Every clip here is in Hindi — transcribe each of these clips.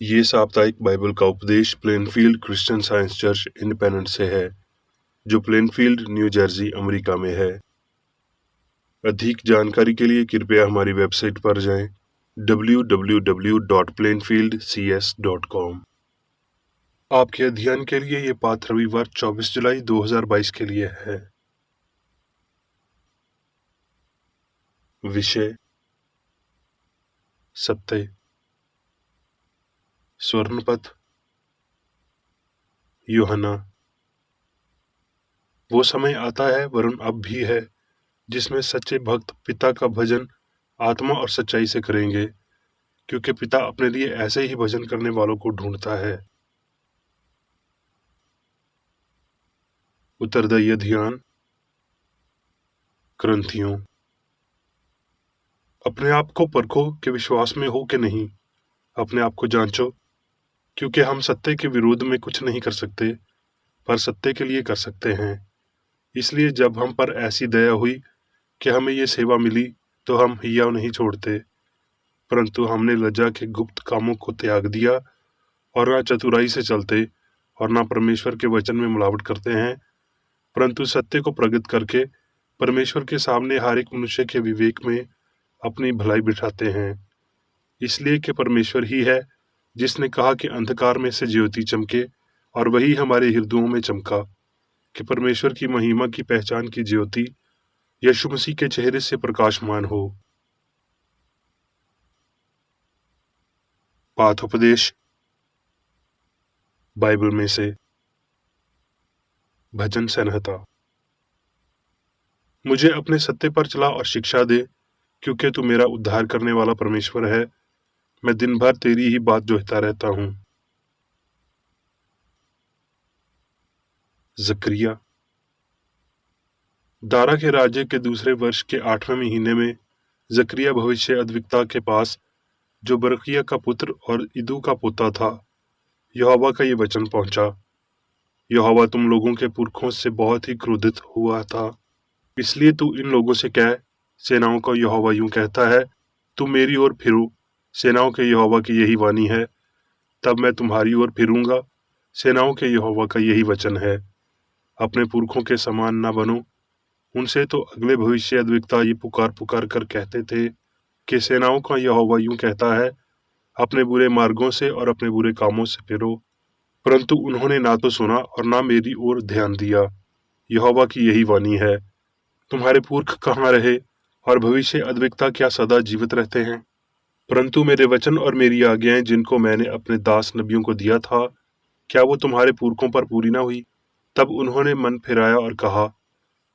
ये साप्ताहिक बाइबल का उपदेश Plainfield Christian science church independence से है, जो प्लेनफील्ड, न्यू जर्सी, अमेरिका में है। अधिक जानकारी के लिए कृपया हमारी वेबसाइट पर जाएं www.plainfieldcs.com। आपके अध्ययन के लिए ये पाठ रविवार 24 जुलाई 2022 के लिए है। विषय सत्य, स्वर्णपथ, यूहन्ना। वो समय आता है, वरन अब भी है, जिसमें सच्चे भक्त पिता का भजन आत्मा और सच्चाई से करेंगे, क्योंकि पिता अपने लिए ऐसे ही भजन करने वालों को ढूंढता है। उत्तरदायी ध्यान। ग्रंथियों। अपने आप को परखो कि विश्वास में हो कि नहीं। अपने आप को जांचो, क्योंकि हम सत्य के विरोध में कुछ नहीं कर सकते, पर सत्य के लिए कर सकते हैं। इसलिए जब हम पर ऐसी दया हुई कि हमें ये सेवा मिली, तो हम हियाव नहीं छोड़ते, परंतु हमने लज्जा के गुप्त कामों को त्याग दिया और ना चतुराई से चलते और ना परमेश्वर के वचन में मिलावट करते हैं, परंतु सत्य को प्रकट करके परमेश्वर के सामने हर एक मनुष्य के विवेक में अपनी भलाई बिठाते हैं। इसलिए कि परमेश्वर ही है जिसने कहा कि अंधकार में से ज्योति चमके, और वही हमारे हृदयों में चमका, कि परमेश्वर की महिमा की पहचान की ज्योति यीशु मसीह के चेहरे से प्रकाशमान हो। पाठोपदेश बाइबल में से भजन संहिता। मुझे अपने सत्य पर चला और शिक्षा दे, क्योंकि तू मेरा उद्धार करने वाला परमेश्वर है। मैं दिन भर तेरी ही बात जोहता रहता हूँ। जकरिया। दारा के राज्य के दूसरे वर्ष के 8वें महीने में जकरिया भविष्य अद्विकता के पास, जो बरकिया का पुत्र और इदू का पोता था, यहोवा का ये वचन पहुंचा। यहोवा तुम लोगों के पुरखों से बहुत ही क्रोधित हुआ था, इसलिए तू इन लोगों से कह, सेनाओं का यहोवा यूं कहता है, तुम मेरी ओर फिरो, सेनाओं के यहोवा की यही वाणी है। तब मैं तुम्हारी ओर फिरूंगा, सेनाओं के यहोवा का यही वचन है। अपने पुरखों के समान न बनो। उनसे तो अगले भविष्य अद्विकता ये पुकार पुकार कर कहते थे कि सेनाओं का यहोवा यूं कहता है, अपने बुरे मार्गों से और अपने बुरे कामों से फिरो। परंतु उन्होंने ना तो सुना और ना मेरी ओर ध्यान दिया। यहोवा की यही वाणी है, तुम्हारे पुरख कहाँ रहे, और भविष्य अद्विकता क्या सदा जीवित रहते हैं? परंतु मेरे वचन और मेरी आज्ञाएं जिनको मैंने अपने दास नबियों को दिया था, क्या वो तुम्हारे पुरखों पर पूरी ना हुई? तब उन्होंने मन फिराया और कहा,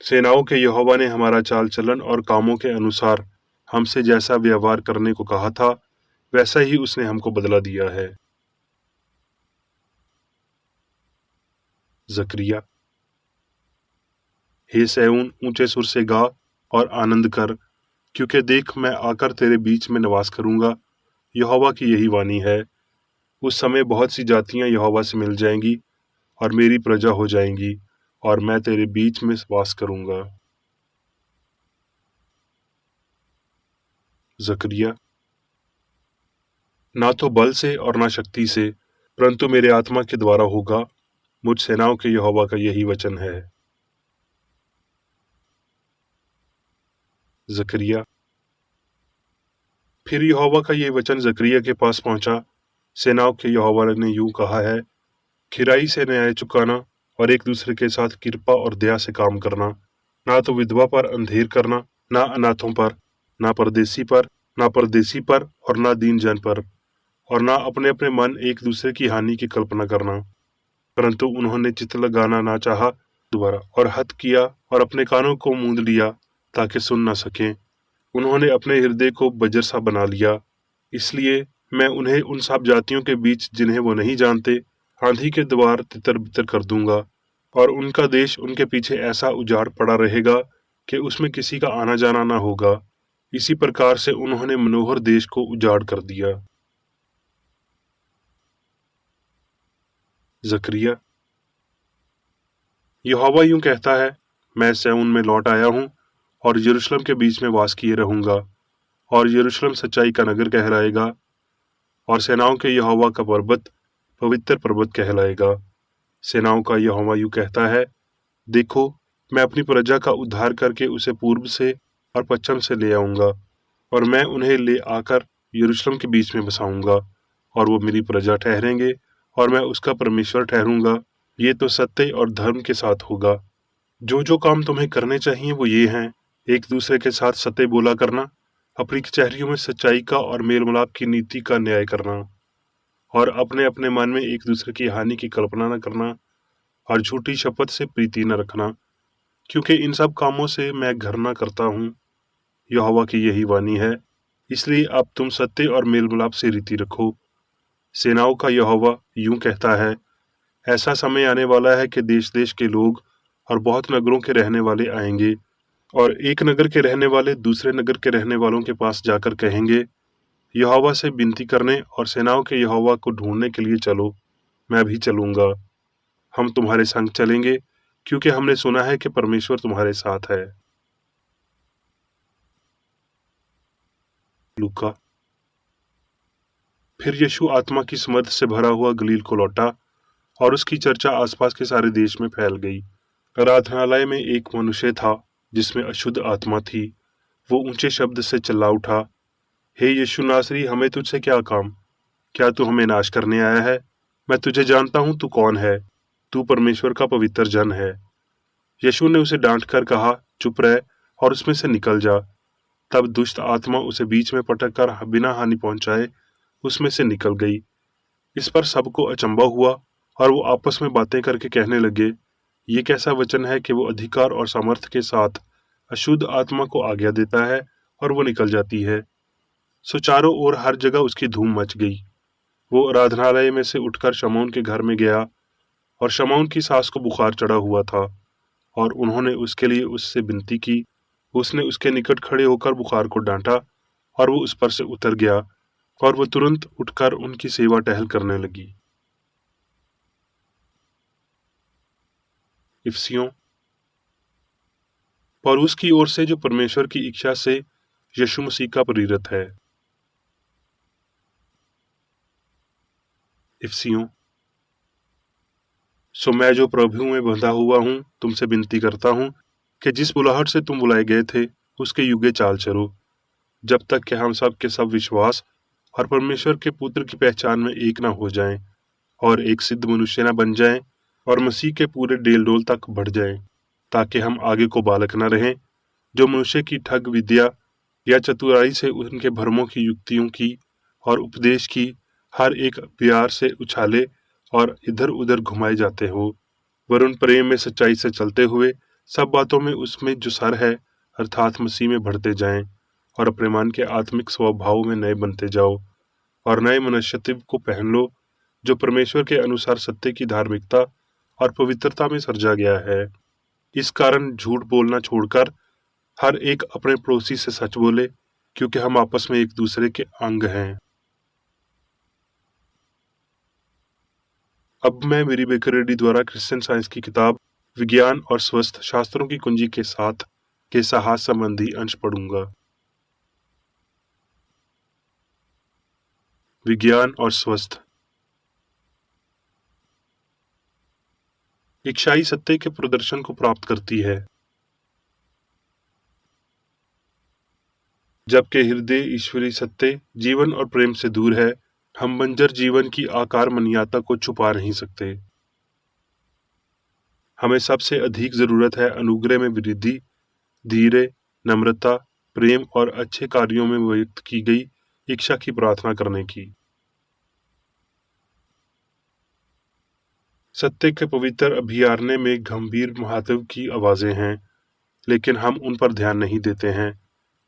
सेनाओं के यहोवा ने हमारा चाल चलन और कामों के अनुसार हमसे जैसा व्यवहार करने को कहा था, वैसा ही उसने हमको बदला दिया है। जकरिया। हे सैऊन, ऊंचे सुर से गा और आनंद कर, क्योंकि देख मैं आकर तेरे बीच में निवास करूंगा। यहोवा की यही वाणी है। उस समय बहुत सी जातियां यहोवा से मिल जाएंगी और मेरी प्रजा हो जाएंगी, और मैं तेरे बीच में वास करूंगा। जकरिया। ना तो बल से और ना शक्ति से, परंतु मेरे आत्मा के द्वारा होगा, मुझ सेनाओं के यहोवा का यही वचन है। जकरिया। फिर यहोवा का ये वचन जकरिया के पास पहुंचा, सेनाओं के यहोवा ने यूं कहा है, खिराई से न्याय चुकाना और एक दूसरे के साथ कृपा और दया से काम करना, ना तो विधवा पर अंधेर करना, ना अनाथों पर, ना परदेसी पर और ना दीन जन पर, और ना अपने अपने मन एक दूसरे की हानि की कल्पना करना। परंतु उन्होंने चित्त लगाना ना चाहा दोबारा, और हठ किया और अपने कानों को मूंद लिया ताकि सुन न सकें। उन्होंने अपने हृदय को बजर सा बना लिया। इसलिए मैं उन्हें उन सब जातियों के बीच जिन्हें वो नहीं जानते, आंधी के द्वार तितर बितर कर दूंगा, और उनका देश उनके पीछे ऐसा उजाड़ पड़ा रहेगा कि उसमें किसी का आना जाना ना होगा। इसी प्रकार से उन्होंने मनोहर देश को उजाड़ कर दिया। जकरिया। यहोवा यूं कहता है, मैं सिय्योन में लौट आया हूं और यरूशलेम के बीच में वास किए रहूंगा, और यरूशलेम सच्चाई का नगर कहलाएगा, और सेनाओं के यहोवा का पर्वत पवित्र पर्वत कहलाएगा। सेनाओं का यहोवा यूं कहता है, देखो, मैं अपनी प्रजा का उद्धार करके उसे पूर्व से और पश्चिम से ले आऊंगा, और मैं उन्हें ले आकर यरूशलेम के बीच में बसाऊंगा, और वो मेरी प्रजा ठहरेंगे और मैं उसका परमेश्वर ठहरूंगा। ये तो सत्य और धर्म के साथ होगा। जो जो काम तुम्हें करने चाहिए वो ये हैं: एक दूसरे के साथ सत्य बोला करना, अपनी कचहरियों में सच्चाई का और मेल मिलाप की नीति का न्याय करना, और अपने अपने मन में एक दूसरे की हानि की कल्पना न करना, और झूठी शपथ से प्रीति न रखना, क्योंकि इन सब कामों से मैं घृणा करता हूँ। यहोवा की यही वाणी है। इसलिए अब तुम सत्य और मेल मिलाप से रीति रखो। सेनाओं का यहोवा यूं कहता है, ऐसा समय आने वाला है कि देश देश के लोग और बहुत नगरों के रहने वाले आएंगे, और एक नगर के रहने वाले दूसरे नगर के रहने वालों के पास जाकर कहेंगे, यहोवा से विनती करने और सेनाओं के यहोवा को ढूंढने के लिए चलो। मैं भी चलूंगा, हम तुम्हारे संग चलेंगे, क्योंकि हमने सुना है कि परमेश्वर तुम्हारे साथ है। लूका। फिर यीशु आत्मा की समर्थ से भरा हुआ गलील को लौटा, और उसकी चर्चा आसपास के सारे देश में फैल गई। आराधनालय में एक मनुष्य था जिसमें अशुद्ध आत्मा थी। वो ऊंचे शब्द से चिल्ला उठा, हे यीशु नासरी, हमें तुझसे क्या काम? क्या तू हमें नाश करने आया है? मैं तुझे जानता हूँ, तू कौन है। तू परमेश्वर का पवित्र जन है। यीशु ने उसे डांट कर कहा, चुप रह और उसमें से निकल जा। तब दुष्ट आत्मा उसे बीच में पटक कर बिना हानि पहुंचाए उसमें से निकल गई। इस पर सबको अचंभा हुआ, और वो आपस में बातें करके कहने लगे, ये कैसा वचन है कि वो अधिकार और सामर्थ्य के साथ अशुद्ध आत्मा को आज्ञा देता है और वो निकल जाती है। सो चारों ओर हर जगह उसकी धूम मच गई। वो आराधनालय में से उठकर शमौन के घर में गया, और शमौन की सास को बुखार चढ़ा हुआ था, और उन्होंने उसके लिए उससे विनती की। उसने उसके निकट खड़े होकर बुखार को डांटा, और वो उस पर से उतर गया, और वो तुरंत उठकर उनकी सेवा टहल करने लगी। इफसियों। पौलुस की ओर से, जो परमेश्वर की इच्छा से यीशु मसीह का प्रेरित है। इफसियों। सो मैं जो प्रभु में बंधा हुआ हूँ, तुमसे विनती करता हूँ कि जिस बुलाहट से तुम बुलाए गए थे उसके युगे चाल चलो, जब तक कि हम सब के सब विश्वास और परमेश्वर के पुत्र की पहचान में एक न हो जाएं, और एक सिद्ध मनुष्य न बन जाएं, और मसीह के पूरे डेल डोल तक बढ़ जाएं, ताकि हम आगे को बालक न रहें, जो मनुष्य की ठग विद्या या चतुराई से उनके भरमों की युक्तियों की और उपदेश की हर एक प्यार से उछाले और इधर उधर घुमाए जाते हो, वरुण प्रेम में सच्चाई से चलते हुए सब बातों में उसमें जो सर है अर्थात मसीह में बढ़ते जाएं, और अपने मन के आत्मिक स्वभाव में नए बनते जाओ, और नए मनुष्यत्व को पहन लो, जो परमेश्वर के अनुसार सत्य की धार्मिकता और पवित्रता में सृजा गया है। इस कारण झूठ बोलना छोड़कर हर एक अपने पड़ोसी से सच बोले, क्योंकि हम आपस में एक दूसरे के अंग हैं। अब मैं मेरी बेकर रेड्डी द्वारा क्रिश्चियन साइंस की किताब विज्ञान और स्वस्थ शास्त्रों की कुंजी के साथ के साहस संबंधी अंश पढ़ूंगा। विज्ञान और स्वस्थ। इच्छाई सत्य के प्रदर्शन को प्राप्त करती है, जबकि हृदय ईश्वरीय सत्य, जीवन और प्रेम से दूर है। हम बंजर जीवन की आकार मनियाता को छुपा नहीं सकते। हमें सबसे अधिक जरूरत है अनुग्रह में वृद्धि, धीरे, नम्रता, प्रेम और अच्छे कार्यों में व्यक्त की गई इच्छा की प्रार्थना करने की। सत्य के पवित्र अभियान्य में गंभीर महत्व की आवाजें हैं, लेकिन हम उन पर ध्यान नहीं देते हैं।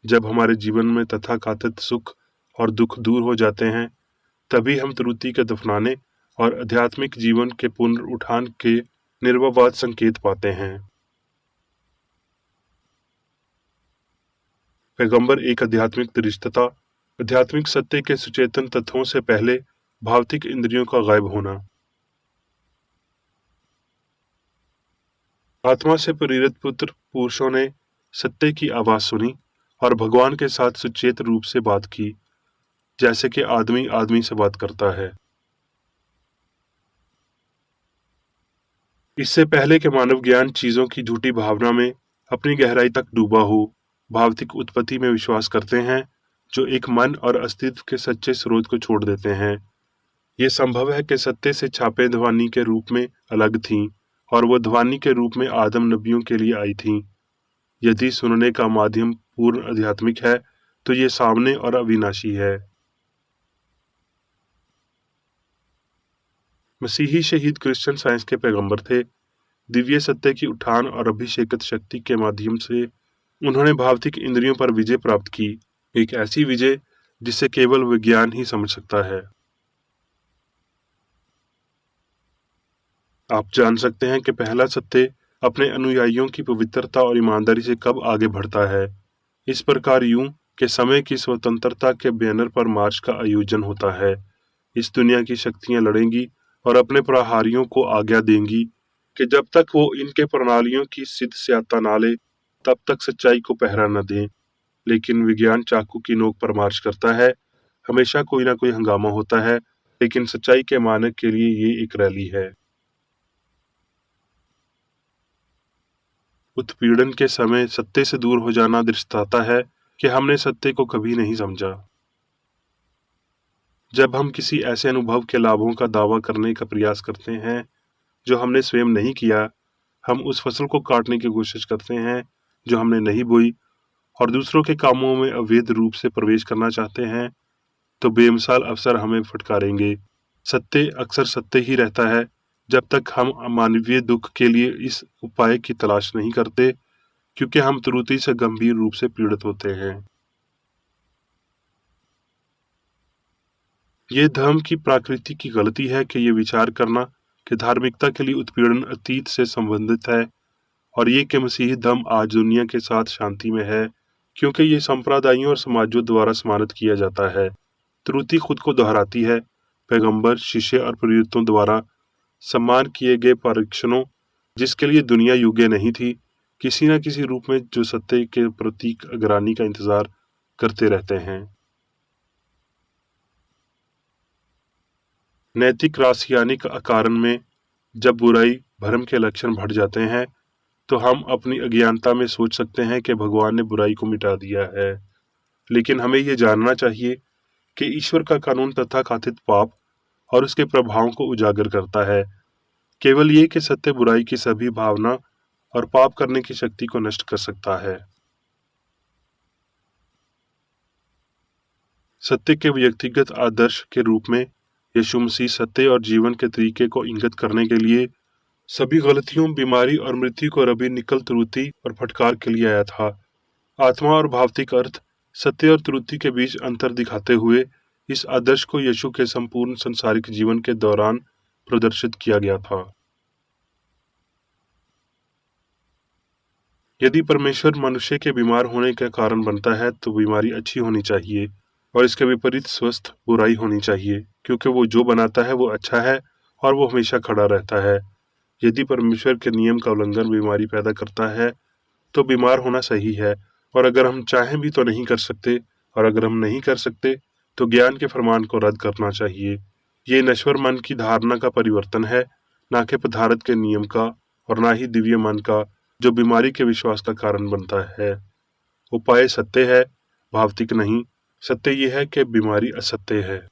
जब हमारे जीवन में तथाकथित सुख और दुख दूर हो जाते हैं, तभी हम त्रुटि के दफनाने और आध्यात्मिक जीवन के पुनरुत्थान के निर्विवाद संकेत पाते हैं। पैगंबर एक आध्यात्मिक दृष्टता, आध्यात्मिक सत्य के सुचेतन तत्वों से पहले भौतिक इंद्रियों का गायब होना। आत्मा से प्रेरित पुत्र पुरुषों ने सत्य की आवाज सुनी और भगवान के साथ सुचेत रूप से बात की। जैसे कि आदमी आदमी से बात करता है। इससे पहले कि मानव ज्ञान चीजों की झूठी भावना में अपनी गहराई तक डूबा हो, भौतिक उत्पत्ति में विश्वास करते हैं, जो एक मन और अस्तित्व के सच्चे स्रोत को छोड़ देते हैं। ये संभव है कि सत्य से छापे ध्वनि के रूप में अलग थीं, और वो ध्वनि के रूप में आदम नबियों के लिए आई थीं। यदि सुनने का माध्यम पूर्ण आध्यात्मिक है, तो ये सामने और अविनाशी है। मसीही शहीद क्रिश्चियन साइंस के पैगंबर थे। दिव्य सत्य की उठान और अभिषेकत शक्ति के माध्यम से उन्होंने भौतिक इंद्रियों पर विजय प्राप्त की, एक ऐसी विजय जिसे केवल विज्ञान ही समझ सकता है। आप जान सकते हैं कि पहला सत्य अपने अनुयायियों की पवित्रता और ईमानदारी से कब आगे बढ़ता है। इस प्रकार यूं के समय की स्वतंत्रता के बैनर पर मार्च का आयोजन होता है। इस दुनिया की शक्तियां लड़ेंगी और अपने प्रहारियों को आज्ञा देंगी कि जब तक वो इनके प्रणालियों की सिद्ध स्याता ना ले, तब तक सच्चाई को पहरा न दें। लेकिन विज्ञान चाकू की नोक पर मार्च करता है। हमेशा कोई ना कोई हंगामा होता है, लेकिन सच्चाई के मानक के लिए ये एक रैली है। उत्पीड़न के समय सत्य से दूर हो जाना दर्शाता है कि हमने सत्य को कभी नहीं समझा। जब हम किसी ऐसे अनुभव के लाभों का दावा करने का प्रयास करते हैं जो हमने स्वयं नहीं किया, हम उस फसल को काटने की कोशिश करते हैं जो हमने नहीं बोई, और दूसरों के कामों में अवैध रूप से प्रवेश करना चाहते हैं, तो बेमिसाल अवसर हमें फटकारेंगे। सत्य अक्सर सत्य ही रहता है जब तक हम मानवीय दुख के लिए इस उपाय की तलाश नहीं करते, क्योंकि हम त्रुटि से गंभीर रूप से पीड़ित होते हैं। ये धर्म की प्रकृति की गलती है कि ये विचार करना कि धार्मिकता के लिए उत्पीड़न अतीत से संबंधित है, और ये कि मसीही धर्म आज दुनिया के साथ शांति में है, क्योंकि ये संप्रदायों और समाजों द्वारा सम्मानित किया जाता है। त्रुटि खुद को दोहराती है। पैगंबर, शिष्य और प्रेरितों द्वारा सम्मान किए गए परीक्षणों, जिसके लिए दुनिया योग्य नहीं थी, किसी न किसी रूप में जो सत्य के प्रतीक अग्रानी का इंतजार करते रहते हैं। नैतिक रासायनिक कारण में जब बुराई भरम के लक्षण बढ़ जाते हैं, तो हम अपनी अज्ञानता में सोच सकते हैं कि भगवान ने बुराई को मिटा दिया है। लेकिन हमें यह जानना चाहिए कि ईश्वर का कानून तथाकथित पाप और उसके प्रभावों को उजागर करता है। केवल ये कि सत्य बुराई की सभी भावना और पाप करने की शक्ति को नष्ट कर सकता है। सत्य के व्यक्तिगत आदर्श के रूप में यीशु मसीह सत्य और जीवन के तरीके को इंगित करने के लिए सभी गलतियों, बीमारी और मृत्यु को रबी निकल त्रुटि और फटकार के लिए आया था। आत्मा और भौतिक अर्थ, सत्य और त्रुटि के बीच अंतर दिखाते हुए इस आदर्श को यीशु के संपूर्ण संसारिक जीवन के दौरान प्रदर्शित किया गया था। यदि परमेश्वर मनुष्य के बीमार होने का कारण बनता है, तो बीमारी अच्छी होनी चाहिए, और इसके विपरीत स्वस्थ बुराई होनी चाहिए, क्योंकि वो जो बनाता है वो अच्छा है और वो हमेशा खड़ा रहता है। यदि परमेश्वर के नियम का उल्लंघन बीमारी पैदा करता है, तो बीमार होना सही है, और अगर हम चाहें भी तो नहीं कर सकते, और अगर हम नहीं कर सकते तो ज्ञान के फरमान को रद्द करना चाहिए। ये नश्वर मन की धारणा का परिवर्तन है, ना कि पदार्थ के नियम का, और ना ही दिव्य मन का, जो बीमारी के विश्वास का कारण बनता है। उपाय सत्य है, भौतिक नहीं। सत्य यह है कि बीमारी असत्य है।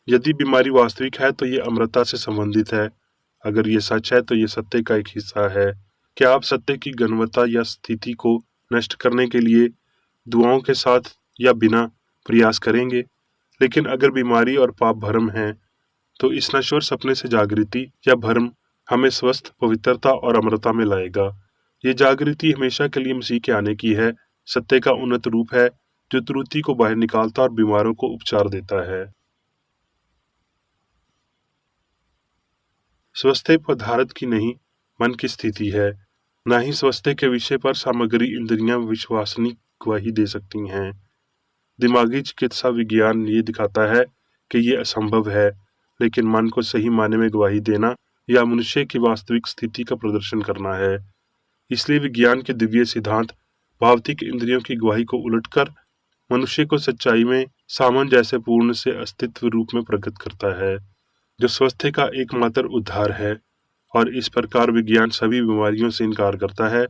यदि बीमारी वास्तविक है तो ये अमरता से संबंधित है। अगर ये सच है तो ये सत्य का एक हिस्सा है। क्या आप सत्य की गुणवत्ता या स्थिति को नष्ट करने के लिए दुआओं के साथ या बिना प्रयास करेंगे? लेकिन अगर बीमारी और पाप भ्रम है, तो इस नश्वर सपने से जागृति या भ्रम हमें स्वस्थ, पवित्रता और अमरता में लाएगा। ये जागृति हमेशा के लिए मसीह के आने की है, सत्य का उन्नत रूप है जो त्रुटि को बाहर निकालता और बीमारों को उपचार देता है। स्वास्थ्य पदार्थ की नहीं, मन की स्थिति है। ना ही स्वास्थ्य के विषय पर सामग्री इंद्रियां विश्वसनीय गवाही दे सकती हैं। दिमागी चिकित्सा विज्ञान ये दिखाता है कि ये असंभव है, लेकिन मन को सही मायने में गवाही देना या मनुष्य की वास्तविक स्थिति का प्रदर्शन करना है। इसलिए विज्ञान के दिव्य सिद्धांत भौतिक इंद्रियों की गवाही को उलटकर मनुष्य को सच्चाई में सामंजस्य पूर्ण से अस्तित्व रूप में प्रकट करता है, जो स्वास्थ्य का एकमात्र उद्धार है। और इस प्रकार विज्ञान सभी बीमारियों से इनकार करता है,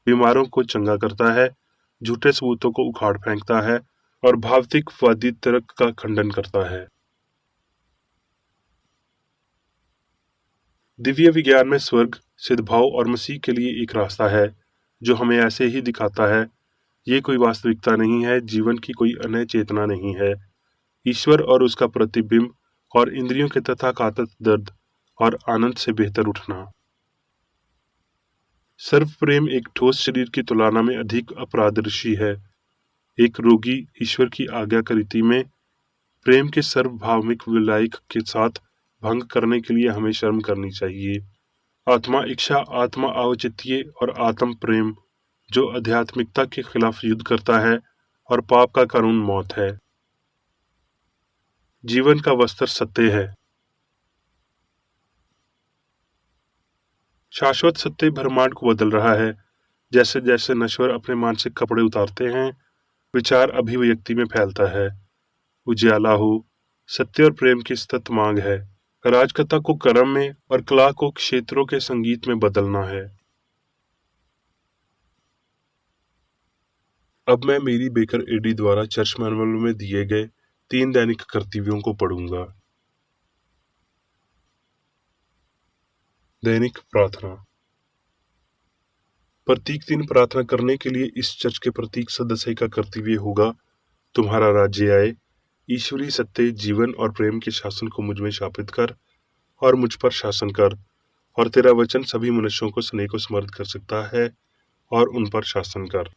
बीमारों को चंगा करता है, झूठे सबूतों को उखाड़ फेंकता है और भावतिकवादी तर्क का खंडन करता है। दिव्य विज्ञान में स्वर्ग, सद्भाव और मसीह के लिए एक रास्ता है, जो हमें ऐसे ही दिखाता है। ये कोई वास्तविकता नहीं है, जीवन की कोई अन्य चेतना नहीं है। ईश्वर और उसका प्रतिबिंब और इंद्रियों के तथाकथित दर्द और आनंद से बेहतर उठना। सर्वप्रेम एक ठोस शरीर की तुलना में अधिक अपराधर्शी है। एक रोगी ईश्वर की आज्ञाकारिता में प्रेम के सार्वभौमिक विलायक के साथ भंग करने के लिए हमें शर्म करनी चाहिए। आत्मा इच्छा, आत्मा औचित्य और आत्म प्रेम, जो आध्यात्मिकता के खिलाफ युद्ध करता है और पाप का कानून मौत है। जीवन का वस्त्र सत्य है। शाश्वत सत्य ब्रह्मांड को बदल रहा है। जैसे जैसे नश्वर अपने मानसिक कपड़े उतारते हैं, विचार अभिव्यक्ति में फैलता है। उजियाला हो, सत्य और प्रेम की सतत मांग है। राजकथा को कर्म में और कला को क्षेत्रों के संगीत में बदलना है। अब मैं मेरी बेकर एडी द्वारा चर्च मैनुअल में दिए गए 3 दैनिक कर्तव्यों को पढ़ूंगा। दैनिक प्रार्थना। प्रत्येक दिन प्रार्थना करने के लिए इस चर्च के प्रत्येक सदस्य का कर्तव्य होगा, तुम्हारा राज्य आए, ईश्वरीय सत्य, जीवन और प्रेम के शासन को मुझ में स्थापित कर और मुझ पर शासन कर, और तेरा वचन सभी मनुष्यों को स्नेह को समर्थ कर सकता है और उन पर शासन कर।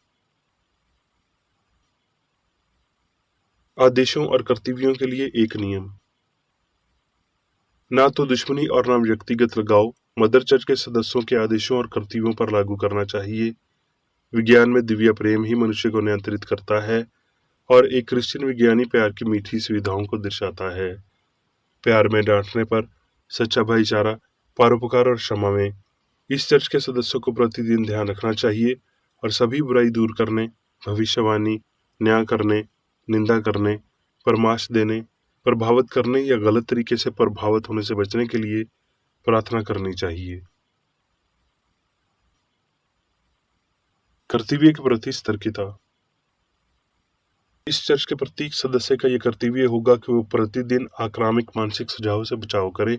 आदेशों और कर्तव्यों के लिए एक नियम। ना तो दुश्मनी और ना व्यक्तिगत लगाव मदर चर्च के सदस्यों के आदेशों और कर्तव्यों पर लागू करना चाहिए। विज्ञान में दिव्य प्रेम ही मनुष्य को नियंत्रित करता है और एक क्रिश्चियन विज्ञानी प्यार की मीठी सुविधाओं को दर्शाता है। प्यार में डांटने पर, सच्चा भाईचारा, परोपकार और क्षमा में। इस चर्च के सदस्यों को प्रतिदिन ध्यान रखना चाहिए और सभी बुराई दूर करने, भविष्यवाणी, न्याय करने, निंदा करने, परामर्श देने, प्रभावित करने या गलत तरीके से प्रभावित होने से बचने के लिए प्रार्थना करनी चाहिए। कर्तव्य के प्रति सतर्कता। इस चर्च के प्रत्येक सदस्य का यह कर्तव्य होगा कि वो प्रतिदिन आक्रामक मानसिक सुझाव से बचाव करे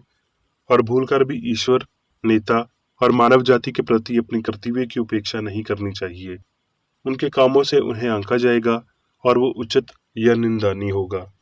और भूलकर भी ईश्वर, नेता और मानव जाति के प्रति अपने कर्तव्य की उपेक्षा नहीं करनी चाहिए। उनके कामों से उन्हें आंका जाएगा और वो उचित या निंदनीय होगा।